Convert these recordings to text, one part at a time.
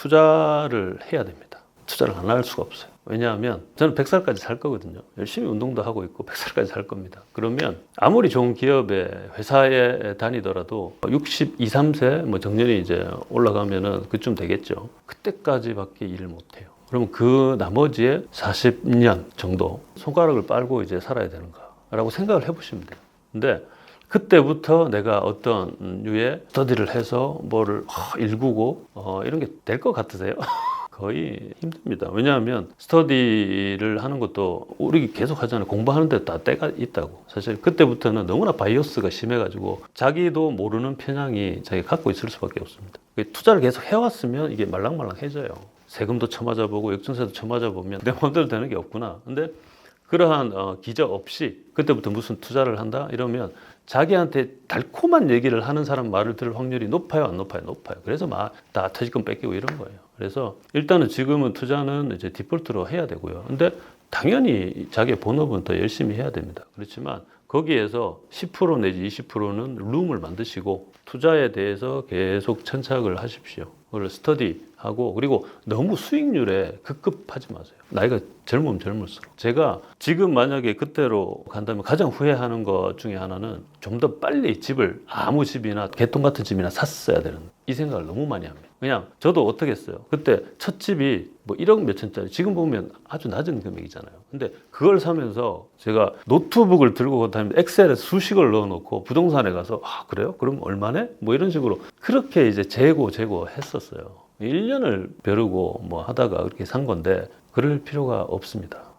투자를 해야 됩니다. 투자를 안 할 수가 없어요. 왜냐하면 저는 100살까지 살 거거든요. 열심히 운동도 하고 있고 100살까지 살 겁니다. 그러면 아무리 좋은 기업에 회사에 다니더라도 62, 3세 뭐 정년이 이제 올라가면은 그쯤 되겠죠. 그때까지밖에 일을 못 해요. 그러면 그 나머지의 40년 정도 손가락을 빨고 이제 살아야 되는가라고 생각을 해보시면 돼요. 근데 그때부터 내가 어떤 유의 스터디를 해서 뭐를 일구고 이런 게 될 것 같으세요? 거의 힘듭니다. 왜냐하면 스터디를 하는 것도 우리 계속 하잖아요. 공부하는데 다 때가 있다고. 사실 그때부터는 너무나 바이어스가 심해가지고 자기도 모르는 편향이 자기가 갖고 있을 수밖에 없습니다. 투자를 계속 해왔으면 이게 말랑말랑해져요. 세금도 쳐맞아보고 역전세도 쳐맞아보면 내 마음대로 되는 게 없구나. 근데 그러한 기적 없이 그때부터 무슨 투자를 한다 이러면 자기한테 달콤한 얘기를 하는 사람 말을 들을 확률이 높아요, 안 높아요? 높아요. 그래서 막 다 퇴직금 뺏기고 이런 거예요. 그래서 일단은 지금은 투자는 이제 디폴트로 해야 되고요. 근데 당연히 자기의 본업은 더 열심히 해야 됩니다. 그렇지만 거기에서 10% 내지 20%는 룸을 만드시고 투자에 대해서 계속 천착을 하십시오. 그걸 스터디하고 그리고 너무 수익률에 급급하지 마세요. 나이가 젊으면 젊을수록. 제가 지금 만약에 그때로 간다면 가장 후회하는 것 중에 하나는 좀 더 빨리 집을 아무 집이나 개똥 같은 집이나 샀어야 되는 이 생각을 너무 많이 합니다. 그냥 저도 어떻게 했어요? 그때 첫 집이 뭐 1억 몇천짜리 지금 보면 아주 낮은 금액이잖아요. 근데 그걸 사면서 제가 노트북을 들고 다니면서 엑셀에 수식을 넣어놓고 부동산에 가서 그래요? 그럼 얼마네? 뭐 이런 식으로 그렇게 이제 재고 했었어요. 1년을 벼르고 뭐 하다가 그렇게 산 건데 그럴 필요가 없습니다.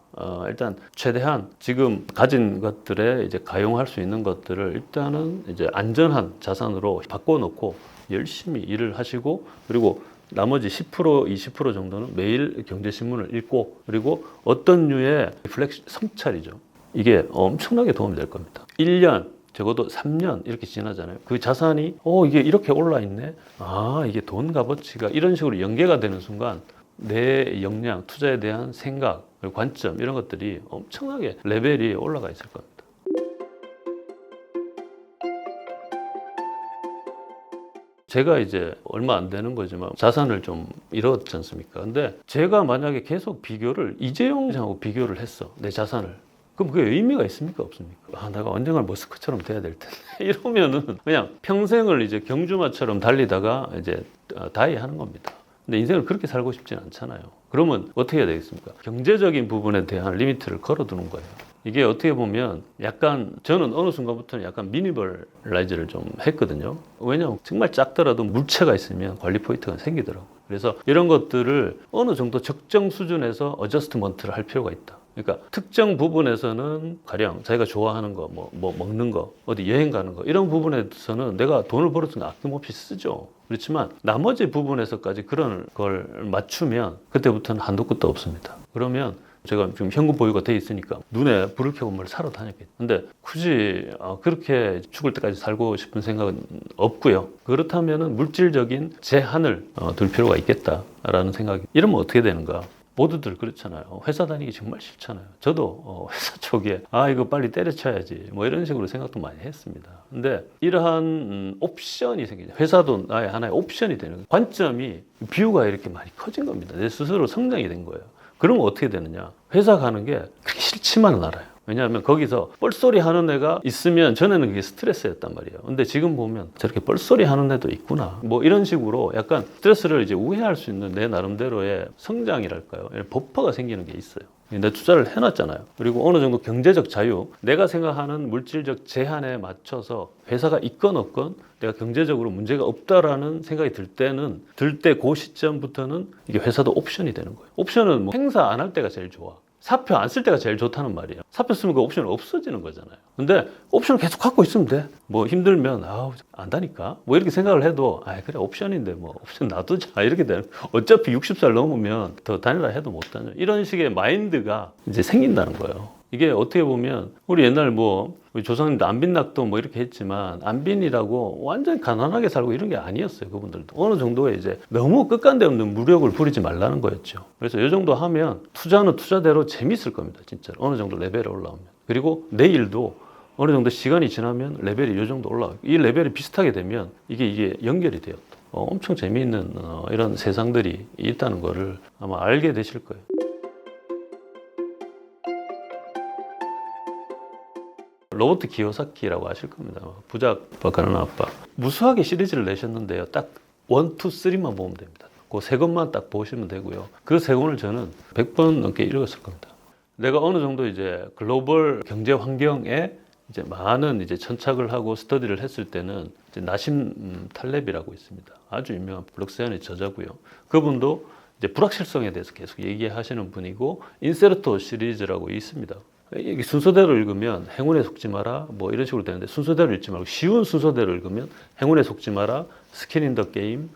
일단 최대한 지금 가진 것들에 이제 가용할 수 있는 것들을 일단은 이제 안전한 자산으로 바꿔놓고 열심히 일을 하시고 그리고 나머지 10%, 20% 정도는 매일 경제신문을 읽고 그리고 어떤 류의 플렉시 성찰이죠. 이게 엄청나게 도움이 될 겁니다. 1년 적어도 3년 이렇게 지나잖아요. 그 자산이 이게 이렇게 올라 있네. 이게 돈 값어치가 이런 식으로 연계가 되는 순간 내 역량, 투자에 대한 생각, 관점 이런 것들이 엄청나게 레벨이 올라가 있을 겁니다. 제가 이제 얼마 안 되는 거지만 자산을 좀 잃었지 않습니까? 근데 제가 만약에 계속 비교를 이재용하고 비교를 했어. 내 자산을. 그럼 그게 의미가 있습니까? 없습니까? 내가 언젠가 머스크처럼 돼야 될 텐데. 이러면은 그냥 평생을 이제 경주마처럼 달리다가 이제 다이 하는 겁니다. 근데 인생을 그렇게 살고 싶진 않잖아요. 그러면 어떻게 해야 되겠습니까? 경제적인 부분에 대한 리미트를 걸어두는 거예요. 이게 어떻게 보면 약간 저는 어느 순간부터는 약간 미니멀라이즈를 좀 했거든요. 왜냐하면 정말 작더라도 물체가 있으면 관리 포인트가 생기더라고요. 그래서 이런 것들을 어느 정도 적정 수준에서 어저스트먼트를 할 필요가 있다. 그러니까 특정 부분에서는 가령 자기가 좋아하는 거, 뭐 먹는 거, 어디 여행 가는 거 이런 부분에서는 내가 돈을 벌었으면 아낌없이 쓰죠. 그렇지만 나머지 부분에서까지 그런 걸 맞추면 그때부터는 한도 끝도 없습니다. 그러면 제가 지금 현금 보유가 돼 있으니까 눈에 불을 켜고 뭘 사러 다녔겠죠. 근데 굳이 그렇게 죽을 때까지 살고 싶은 생각은 없고요. 그렇다면은 물질적인 제한을 둘 필요가 있겠다라는 생각이. 이러면 어떻게 되는가? 모두들 그렇잖아요. 회사 다니기 정말 싫잖아요. 저도 회사 초기에 이거 빨리 때려쳐야지 뭐 이런 식으로 생각도 많이 했습니다. 근데 이러한 옵션이 생기죠. 회사도 나의 하나의 옵션이 되는 거예요. 관점이 뷰가 이렇게 많이 커진 겁니다. 내 스스로 성장이 된 거예요. 그러면 어떻게 되느냐? 회사 가는 게 그렇게 싫지만은 않아요. 왜냐하면 거기서 뻘소리 하는 애가 있으면 전에는 그게 스트레스였단 말이에요. 근데 지금 보면 저렇게 뻘소리 하는 애도 있구나. 뭐 이런 식으로 약간 스트레스를 이제 우회할 수 있는 내 나름대로의 성장이랄까요? 버퍼가 생기는 게 있어요. 내 투자를 해놨잖아요. 그리고 어느 정도 경제적 자유, 내가 생각하는 물질적 제한에 맞춰서 회사가 있건 없건 내가 경제적으로 문제가 없다라는 생각이 들 때 그 시점부터는 이게 회사도 옵션이 되는 거예요. 옵션은 뭐 행사 안 할 때가 제일 좋아. 사표 안 쓸 때가 제일 좋다는 말이에요. 사표 쓰면 그 옵션은 없어지는 거잖아요. 근데 옵션을 계속 갖고 있으면 돼. 뭐 힘들면 안다니까 뭐 이렇게 생각을 해도 그래 옵션인데 뭐 옵션 놔두자 이렇게 되는. 어차피 60살 넘으면 더 다니라 해도 못 다녀. 이런 식의 마인드가 이제 생긴다는 거예요. 이게 어떻게 보면 우리 옛날 우리 조상님도 안빈낙도 뭐 이렇게 했지만 안빈이라고 완전 가난하게 살고 이런 게 아니었어요. 그분들도 어느 정도의 이제 너무 끝간데 없는 무력을 부리지 말라는 거였죠. 그래서 이 정도 하면 투자는 투자대로 재밌을 겁니다. 진짜로 어느 정도 레벨에 올라오면. 그리고 내 일도 어느 정도 시간이 지나면 레벨이 이 정도 올라와요. 이 레벨이 비슷하게 되면 이게 연결이 돼요. 엄청 재미있는 이런 세상들이 있다는 거를 아마 알게 되실 거예요. 로버트 키요사키라고 아실 겁니다. 부작 가는 아빠. 무수하게 시리즈를 내셨는데요. 딱 1, 2, 3만 보면 됩니다. 그 세 권만 딱 보시면 되고요. 그 세 권을 저는 100번 넘게 읽었을 겁니다. 내가 어느 정도 이제 글로벌 경제 환경에 이제 많은 이제 천착을 하고 스터디를 했을 때는 이제 나심 탈렙이라고 있습니다. 아주 유명한 블록사이언의 저자고요. 그분도 이제 불확실성에 대해서 계속 얘기하시는 분이고 인세르토 시리즈라고 있습니다. 이게 순서대로 읽으면 행운에 속지 마라 뭐 이런 식으로 되는데 순서대로 읽지 말고 쉬운 순서대로 읽으면 행운에 속지 마라, 스킨 인 더 게임,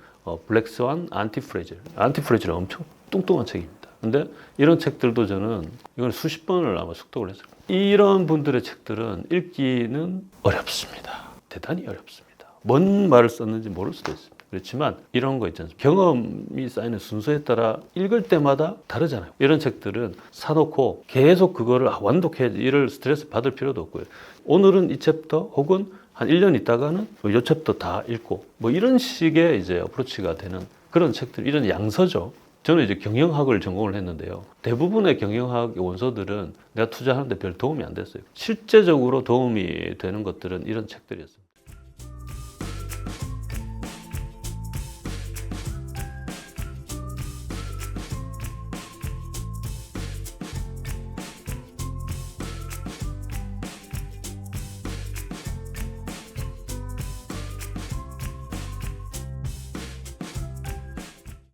블랙스완, 안티프레질. 안티프레질은 엄청 뚱뚱한 책입니다. 근데 이런 책들도 저는 이건 수십 번을 아마 숙독을 했을 거예요. 이런 분들의 책들은 읽기는 어렵습니다. 대단히 어렵습니다. 뭔 말을 썼는지 모를 수도 있습니다. 그렇지만 이런 거 있지 않습니까? 경험이 쌓이는 순서에 따라 읽을 때마다 다르잖아요. 이런 책들은 사놓고 계속 그거를 완독해야지 이럴 스트레스 받을 필요도 없고요. 오늘은 이 챕터 혹은 한 1년 있다가는 이 챕터 다 읽고 뭐 이런 식의 이제 어프로치가 되는 그런 책들, 이런 양서죠. 저는 이제 경영학을 전공을 했는데요. 대부분의 경영학 원서들은 내가 투자하는데 별 도움이 안 됐어요. 실제적으로 도움이 되는 것들은 이런 책들이었습니다.